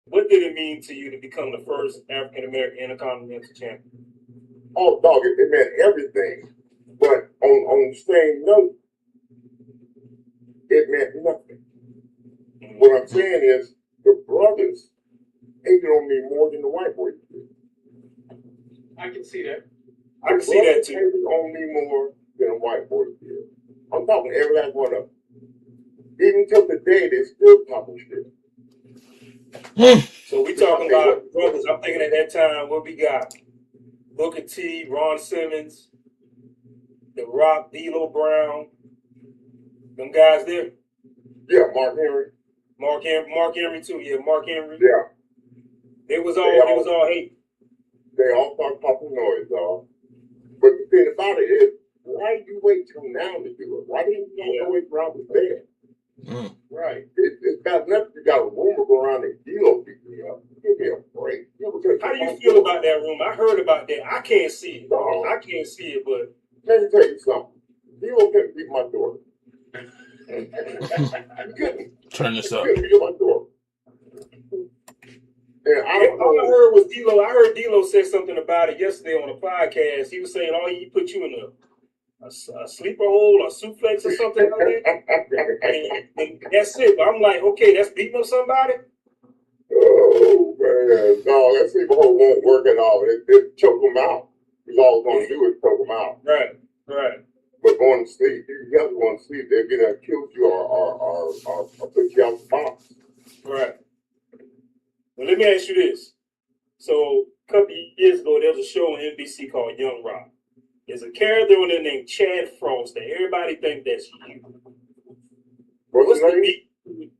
What did it mean to you to become the first African American Intercontinental champion? Oh, dog, it meant everything. But on the same note, it meant nothing. What I'm saying is, the brothers hated on me more than the white boys did. I can see that. I can see that too. Hated on me more than the white boys did. I'm talking every last one of them. Even till today, they still talking shit. So we talking about brothers. I'm thinking at that time, what we got? Booker T, Ron Simmons, The Rock, D'Lo Brown, them guys there. Yeah, Mark Henry. Mark Henry too. Yeah, Mark Henry. Yeah. It was all hate. They all start talking noise, dog. But the thing about it is, why did you wait till now to do it? Why didn't you go wait around was there? Right. It's got nothing. You got a rumor go around and D'Lo beat me up. Give me a break. How do you feel about that rumor? I heard about that. I can't see it. I can't see it, but let me tell you something. D'Lo couldn't beat my daughter. You couldn't. Turn this up. You couldn't beat my daughter. And all I heard was D'Lo. I heard D'Lo said something about it yesterday on a podcast. He was saying, "Oh, he put you in a sleeper hole, a suplex, or something like that." and that's it. But I'm like, okay, that's beating up somebody. Oh man, no, that sleeper hole won't work at all. It choke them out. He's all going to do is choke them out. Right. But going to sleep, you have to go to sleep. They're gonna kill you or put you out the box. Right. Well, let me ask you this. So a couple of years ago, there was a show on NBC called Young Rock. There's a character on there named Chad Frost that everybody think that's you. What's his name?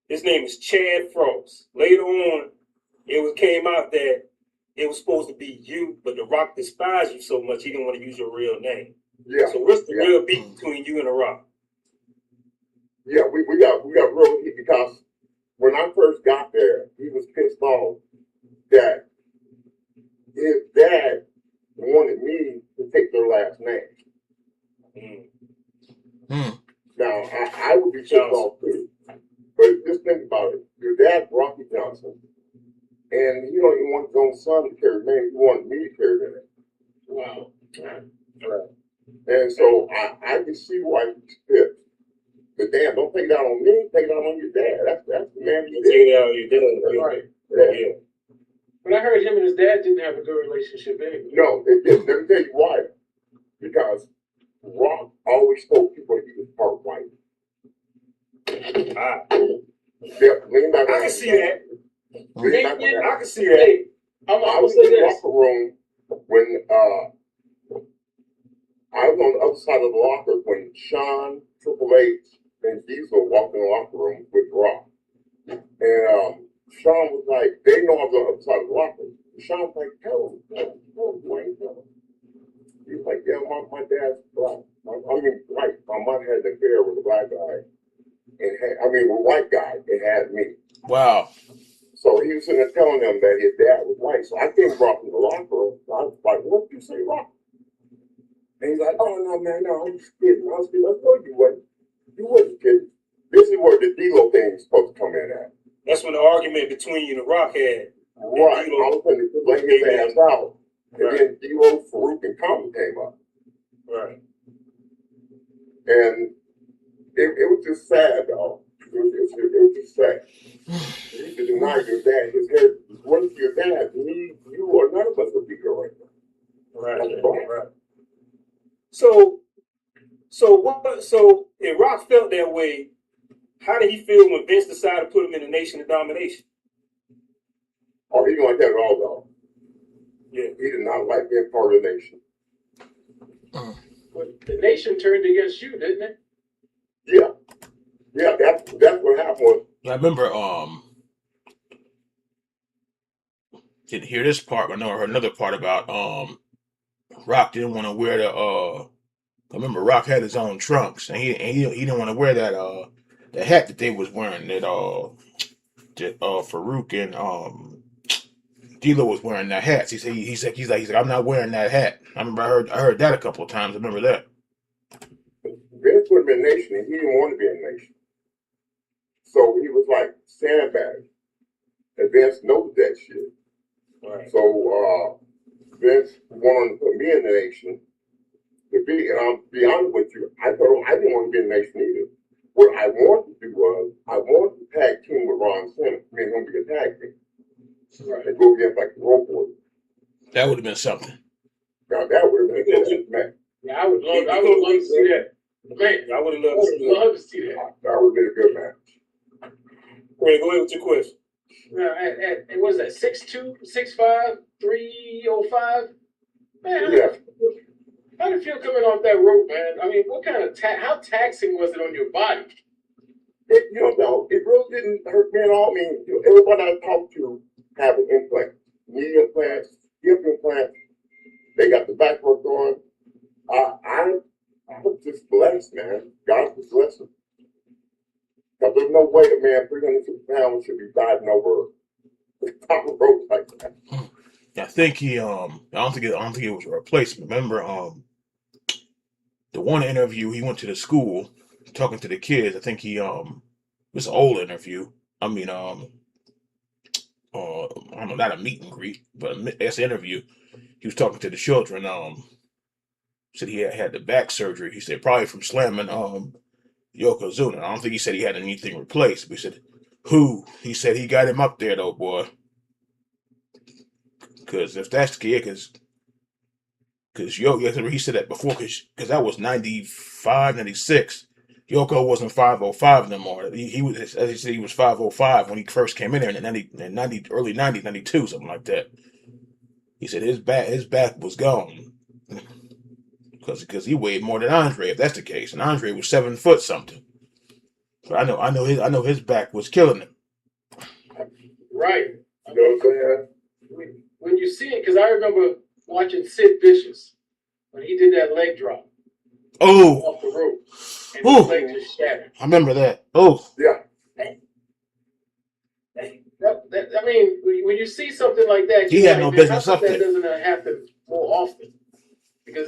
His name is Chad Frost. Later on, came out that it was supposed to be you, but The Rock despised you so much he didn't want to use your real name. Yeah. So what's the real beef between you and The Rock? Yeah, we got real heat because when I first got there, he was pissed off that his dad wanted me to take their last name. Now, I would be pissed off too. But just think about it. Your dad's Rocky Johnson, and he don't even want his own son to carry the name. He wanted me to carry the name. Wow. Right. And so I can see why he's pissed. But damn, don't take it out on me. Take it out on your dad. That's the man you take it out on your dad. Right. Yeah. But I heard him and his dad didn't have a good relationship anyway. No, it didn't. Let me tell you why. Because Rock always told people he was part white. Yep, lean back. I can see that. I can see that. I was in the locker room when I was on the other side of the locker when Sean, Triple H, and Diesel walked in the locker room with Rock. And Sean was like, they know I was on the other side of the locker. And Sean was like, tell him, Dwayne, tell him. He was like, yeah, my dad's black. White. My mom had an affair with a black guy. With a white guy. It had me. Wow. So he was sitting there telling them that his dad was white. So I came Rock in the locker room. I was like, what did you say, Rock? And he's like, oh, no, man, no, I'm just kidding. I was kidding. I told you wasn't. You wasn't kidding. This is where the D'Lo thing is supposed to come in at. That's when the argument between you and The Rock had. Right. I was going to bring his ass out. And then D'Lo, Farouk, and Common came up. Right. And it was just sad, dog. It was just sad. You used to deny your dad. His head, what if your dad, me, you, or none of us would be here right now. Right. So if Rock felt that way, how did he feel when Vince decided to put him in the Nation of Domination? Oh, he didn't like that at all, though. Yeah. He did not like being part of the Nation. But the Nation turned against you, didn't it? Yeah. Yeah, that's what happened. I remember didn't hear this part, but I heard another part about Rock didn't want to wear the I remember Rock had his own trunks and he didn't want to wear that the hat that they was wearing that Farouk and D'Lo was wearing that hat. He's like I'm not wearing that hat. I remember I heard that a couple of times. I remember that. Vince would have been Nation and he didn't want to be a Nation. So he was like sandbag. And Vince knows that shit. Right. So Vince wanted to put me in the nation to be, and I'll be honest with you, I told him I didn't want to be in the nation either. What I wanted to do was, I wanted to tag team with Ron Simmons, me and him be a tag team. Right. And go against like the Road Warriors. That would have been something. Now that would have been a good match. Yeah, I would love to see that. Man, I would have I loved to see that. love to see that. That would have been a good match. Ray, go ahead with your question. Now, at what is that? 6'2", 6'5", 305. Man, Yeah. how did it feel coming off that rope, man? I mean, what kind of how taxing was it on your body? It really didn't hurt me at all. I mean, everybody I talked to have an implant, knee implants, hip implants. They got the back work on. I was just blessed, man. God was blessing. Because there's no way a man 350 pounds should be diving over the top of rope like that. I think he I don't think it was a replacement. Remember the one interview he went to the school talking to the kids. I think he it was an old interview. I mean I don't know, not a meet and greet, but it's an interview. He was talking to the children. Said he had the back surgery. He said probably from slamming Yokozuna. I don't think he said he had anything replaced. But he said who? He said he got him up there though, boy. Because if that's the case, because he said that before, because that was 95, 96. Yoko wasn't 505 no more. He was, as he said, he was 505 when he first came in there in 90, early 90s, 92, something like that. He said his back was gone because he weighed more than Andre, if that's the case. And Andre was 7 foot something. But I know his back was killing him. Right. You know what I'm saying? When you see it, because I remember watching Sid Vicious when he did that leg drop off the rope, and his leg just shattered. I remember that. Oh, Yeah. I mean, when you see something like that, he had no business up that there. doesn't happen more often. Because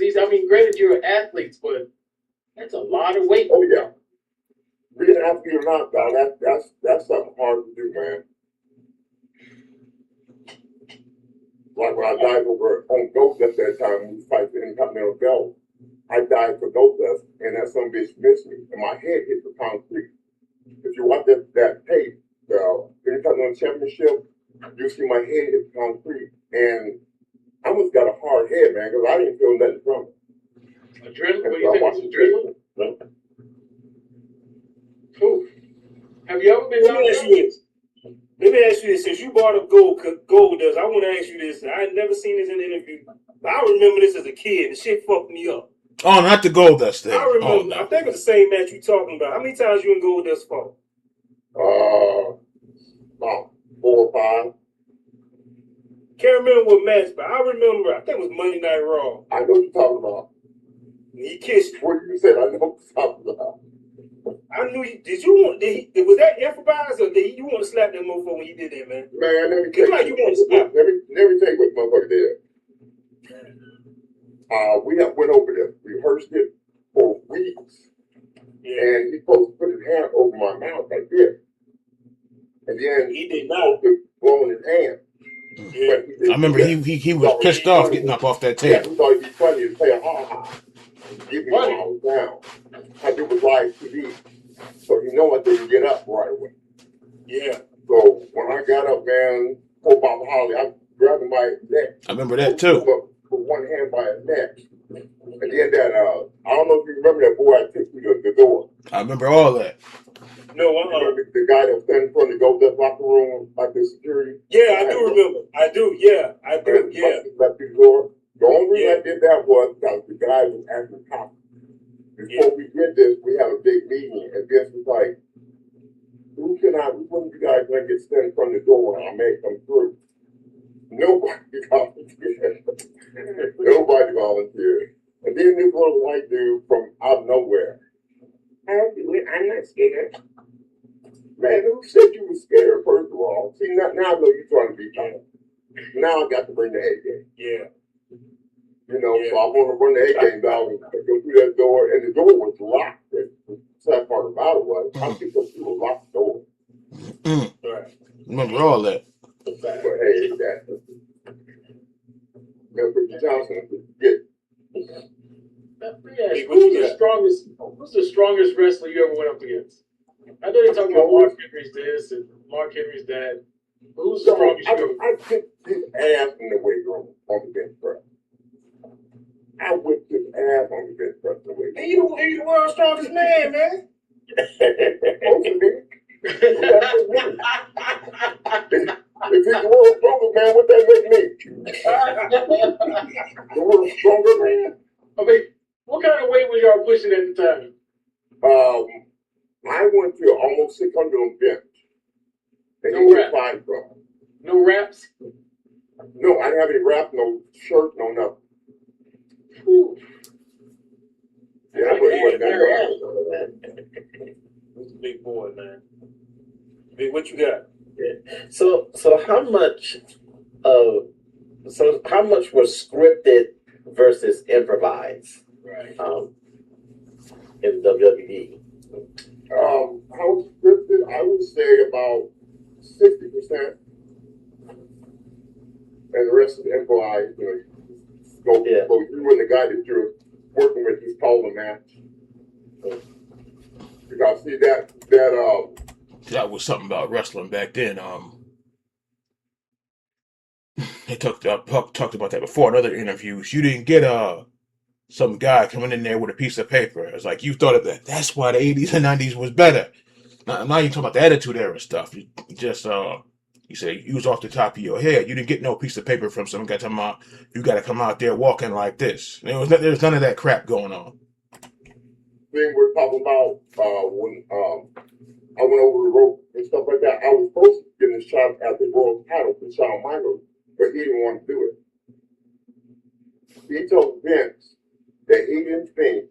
granted, you're athletes, but that's a lot of weight. Oh yeah. Being an athlete or not, dog, that's something hard to do, man. Like when I dived over on Ghost at that time, we was fighting the Intercontinental belt. I dived for Ghost, and that some bitch missed me, and my head hit the concrete. If you watch that tape, the Intercontinental Championship, you see my head hit the concrete, and I almost got a hard head, man, because I didn't feel nothing from it. Adrenaline? What do you think? It's adrenaline? Cool. Have you ever been Let me ask you this. Since you brought up gold dust, I want to ask you this. I had never seen this in an interview, but I remember this as a kid. The shit fucked me up. Oh, not the gold dust thing. I remember. Oh, no. I think it's the same match you talking about. How many times you and gold dust fought? About 4 or 5. Can't remember what match, but I remember. I think it was Monday Night Raw. I know what you're talking about. He kissed you. What you said, I know what you're talking about. I knew you. Was that improvised or did you want to slap that motherfucker when you did that, man? Man, let me tell It's like you want to slap. Let me tell you what the motherfucker did. We went over there, rehearsed it for weeks, and he supposed to put his hand over my mouth like this, and then He did not. blowing his hand. Yeah. But I remember he was pissed off getting up off that Yeah, table. he thought it'd be funny to say ha ha, give me while I was down, because it was live TV, so he know I didn't get up right away. Yeah. So when I got up, man, poor Bob Holly, I grabbed him by his neck. I remember that too. Put one hand by his neck. And then that, I don't know if you remember that boy I took through the door. I remember all that. No, You remember the guy that was standing in front of the Gold locker room, like the security? Yeah, I do remember. I do. Yeah, I do. Yeah. Left the door. The only reason I did that was because the guy was asking cops. Before we did this, we had a big meeting, and Vince was like, which one of you guys going to get stand in front of the door when I make come through? Nobody volunteered. Nobody volunteered. And then this little white dude from out of nowhere. I'll do it. I'm not scared. Man, who said you were scared, first of all? See, now I know you're trying to be tough. Now I got to bring the A game. Yeah. You know, so I want to run the A game down and go through that door. And the door was locked. The sad part about it was, I could go through a locked door. Mm. Right. Remember all that. But hey, that Mr. Johnson could get. Who's the strongest wrestler you ever went up against? I know they talk about Mark Henry's this and Mark Henry's that. But who's the strongest you ever? I kicked his ass in the weight room on the bench press. I whipped his ass on the bench press in the weight room. He's the world's strongest man, man. If he's the world's strongest man, what that make me? The world's stronger man? I mean, what kind of weight were y'all pushing at the time? I went to almost 600 on bench. And No he went rap. 5 from. No wraps? No, I didn't have any wrap, no shirt, no nothing. Whew. Yeah, I wasn't that He's a big boy, man. Big, what you got? So how much was scripted versus improvised Right. in WWE? How scripted? I would say about 60%. And the rest is improvised. Go you and the guy that you're working with, he's called a match. Because see That was something about wrestling back then. They talked about that before in other interviews. You didn't get some guy coming in there with a piece of paper. It's like you thought of that. That's why the 80s and 90s was better. Now you talking about the Attitude Era stuff. You just you say you was off the top of your head. You didn't get no piece of paper from some guy talking about you got to come out there walking like this. There's none of that crap going on. thing we're talking about when I went over the rope and stuff like that, I was supposed to get a shot at the world title for Shawn Michaels, but he didn't want to do it. He told Vince that he didn't think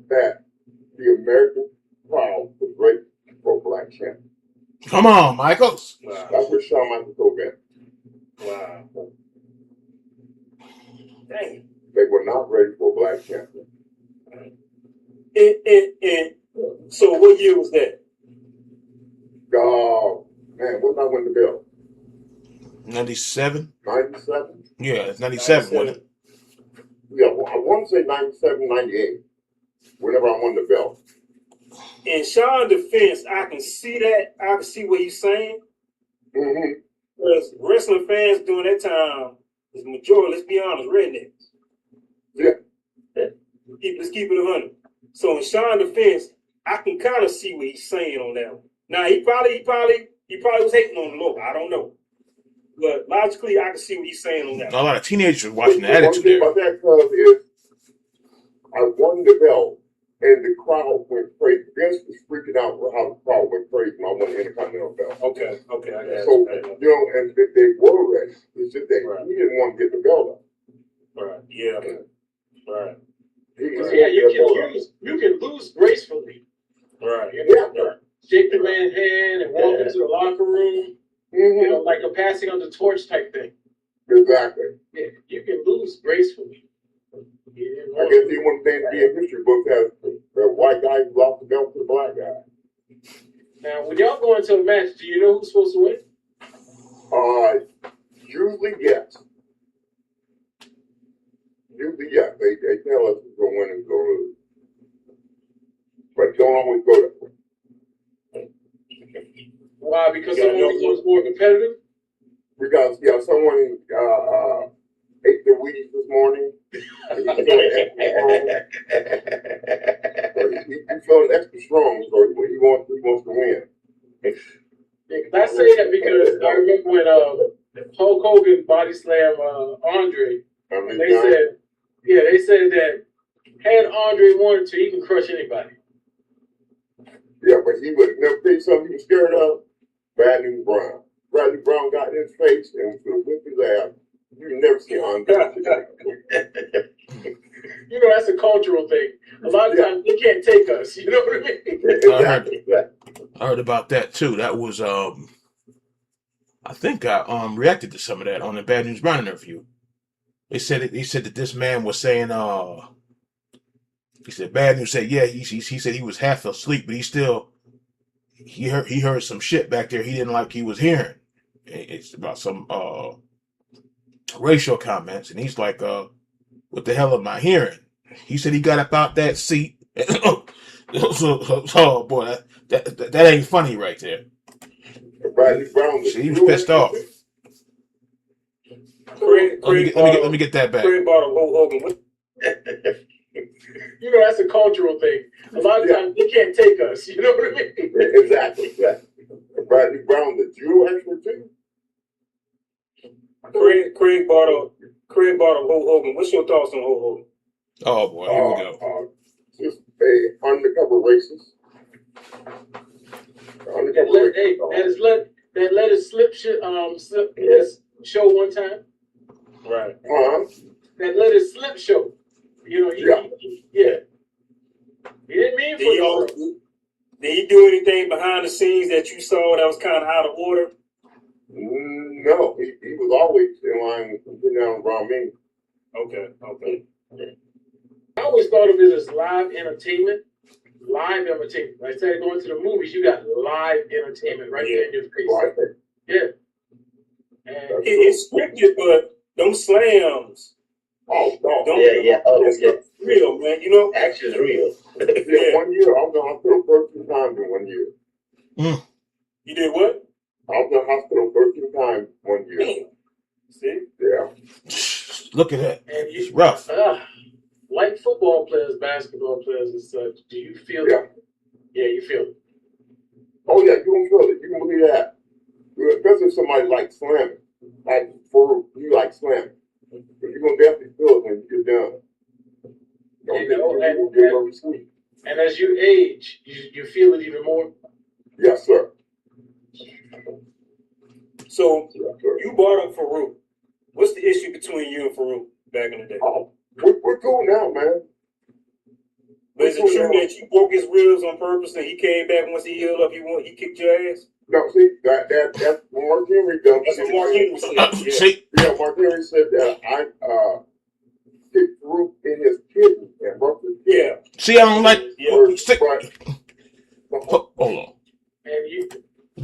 that the American crowd was ready for a black champion. Come on, Michaels. Wow. That's what Shawn Michaels told Vince. Wow. Dang. They were not ready for a black champion. And so what year was that? Man, when I win the belt? 97? 97? Yeah, it's 97, wasn't it? Yeah, well, I want to say 97, 98. Whenever I won the belt. In Sean's defense, I can see that. I can see what he's saying. Mm-hmm. Because wrestling fans during that time is majority, let's be honest, rednecks. Yeah. Let's keep it 100. So in Sean's defense, I can kind of see what he's saying on that one. Now he probably was hating on the Lord. I don't know. But logically, I can see what he's saying on that A one. lot of teenagers were watching the One Attitude thing Era. about that, cuz, is I won the belt, and the crowd went crazy. Vince was freaking out with how the crowd went crazy when I won the Intercontinental belt. Okay, I got So, it. and they were ready. It's just that Right. he didn't want to get the belt up. Right, yeah. Right, He didn't Yeah, want to get the belt up. you can lose gracefully. right. Yeah. Shake the man's hand and walk into the locker room. Mm-hmm. Like a passing of the torch type thing. Exactly. Yeah, you can lose gracefully. Yeah, I guess he one thing to be in history books has the white guy who lost the belt to the black guy. Now, when y'all go into a match, do you know who's supposed to win? Usually yes. Usually yes. They tell us who's gonna win and who's gonna lose. But it don't always go that way. Why? Because Yeah, someone becomes more competitive? Because someone ate the Wheaties this morning. And he's feeling extra strong, so he wants to win. Yeah, 'cause I say that because I remember when Hulk Hogan body slammed Andre, and they said that had Andre wanted to, he can crush anybody. Yeah, but he would never tell you something he was scared of. Bad News Brown. Bradley Brown got in his face and was going to whip his ass. You never see Andre. You know, that's a cultural thing. A lot of times they can't take us. You know what I mean? Exactly. I heard about that too. That was I think I reacted to some of that on the Bad News Brown interview. He said that this man was saying he said Bad News said he said he was half asleep, but he heard some shit back there he didn't like he was hearing. It's about some racial comments, and he's like, "What the hell am I hearing?" He said he got up out that seat. Oh boy, that ain't funny right there. Bradley Brown. See, he was pissed off. Let me get that back. Craig bought a Hulk Hogan. You know, that's a cultural thing. A lot of times they can't take us. You know what I mean? Exactly. Bradley Brown, the Jew expert too. Craig bought a Hulk Hogan. What's your thoughts on Hulk Hogan? Oh boy, here we go. Just a undercover racist. That let it slip show one time. Right. That let it slip show. You know, he didn't mean for Did he do anything behind the scenes that you saw that was kind of out of order? No, he was always in line, around me. Okay. I always thought of it as live entertainment. Live entertainment. Like instead of going to the movies, you got live entertainment right there in your face. Right. Yeah. And it's scripted, but them slams. Oh, no. It's real, man. You know? Action's real. 1 year, I was in the hospital 13 times in 1 year. You did what? I was in the hospital 13 times 1 year. Damn. See? Yeah. Look at that. And It's rough. Like football players, basketball players, and such. Do you feel it? Yeah, you feel it. Oh yeah, you can feel it. You can believe that. Especially if somebody likes slamming. Like Farouk, you like slamming. But you're gonna definitely feel it when you get done. And as you age, you feel it even more. Yes, sir. So you brought up Farouk. What's the issue between you and Farouk back in the day? Oh, we're cool now, man. But is it true that you broke his ribs on purpose and he came back once he healed up? He kicked your ass? No, see that's what Mark Henry done. That's what Mark Henry said. See, Mark Henry said that I kicked Farouk in his kidney and broke his kidney. Yeah. see, I don't like. But Hold on. And you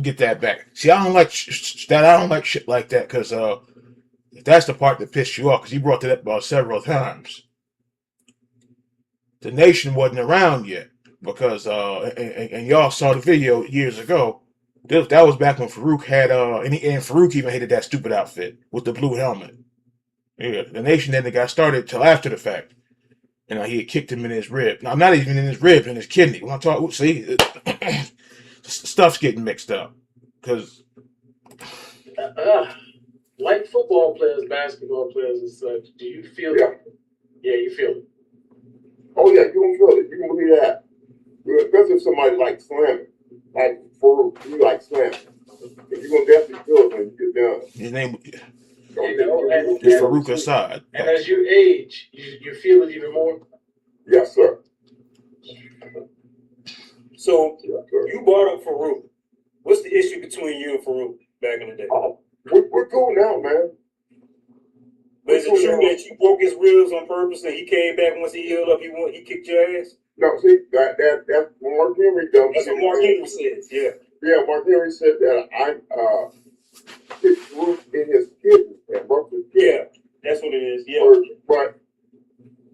Get that back. See, I don't like that. I don't like shit like that because that's the part that pissed you off because you brought that up about several times. The nation wasn't around yet because and y'all saw the video years ago. That was back when Farouk had and Farouk even hated that stupid outfit with the blue helmet. Yeah, the nation then got started till after the fact. And he had kicked him in his rib. Now, not even in his rib, in his kidney. When I talk, see, stuff's getting mixed up because like football players, basketball players, and such. Do you feel it? Yeah, you feel it. oh yeah, you can feel it. You can believe that. Especially if somebody likes slamming. Like Farouk, you like slamming. You're gonna definitely feel it when you get done. his name And Farouk Assad. And as you age, you feel it even more. Yes, sir. So you brought up Farouk. What's the issue between you and Farouk back in the day? Oh, we're cool now, man. But is it true that you broke his ribs on purpose and he came back once he healed up? He kicked your ass? No, see that's what Mark Henry done. That's what Mark Henry said. Yeah. Yeah, Mark Henry said that I kicked Farouk in his kidney and broke his kidney. Yeah, that's what it is. Yeah. But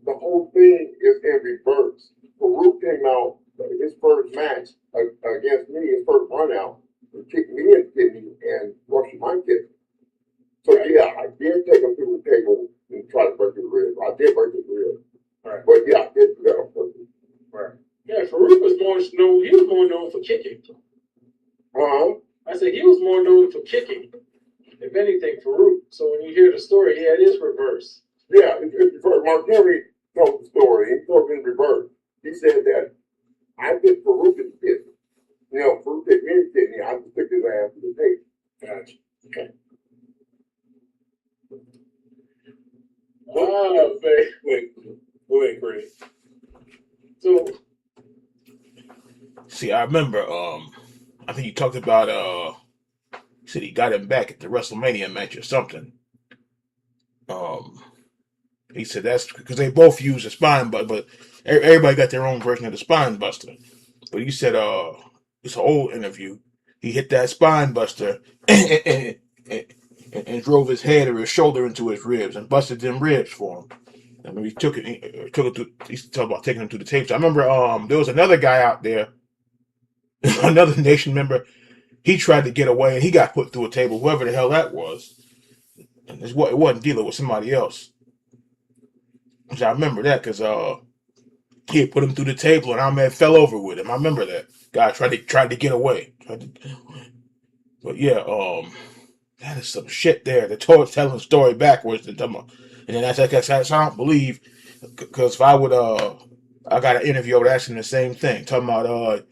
the whole thing is in reverse. Farouk came out his first match against me, his first run out, and kicked me in the kidney and brushed my kidney. So yeah, I did take him through the table and try to break his rib. I did break his rib. Right. But yeah, I did do that on purpose. Right. Yeah, Farouk was more known. He was more known for kicking. I said he was more known for kicking, if anything, Farouk. So when you hear the story, yeah, it is reverse. Yeah, it's reverse. Mark Henry told the story. He told it in reverse. He said that I did Farouk in the kidney. Farouk hit me in the kidney. I just took his ass to the tape. Gotcha. Okay. Oh, man. Wait, go ahead, Craig. So, See, I remember. I think you talked about. He said he got him back at the WrestleMania match or something. He said that's because they both use a spine buster, but everybody got their own version of the spine buster. But he said, it's an old interview. He hit that spine buster, and and drove his head or his shoulder into his ribs and busted them ribs for him. I mean, he took it through. He used to talk about taking him to the tapes. I remember there was another guy out there, another nation member. He tried to get away and he got put through a table, whoever the hell that was. And it wasn't dealing with somebody else. Which I remember that because he had put him through the table and Ahmed fell over with him. I remember that guy tried to get away. But yeah, that is some shit there. The toy telling the story backwards and then that's I don't believe because if I would I got an interview over asking the same thing, talking about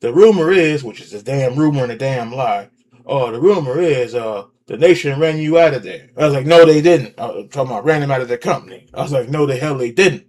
the rumor is, which is a damn rumor and a damn lie. The rumor is the nation ran you out of there. I was like, no, they didn't. Talking about ran him out of the company. I was like, no, the hell they didn't.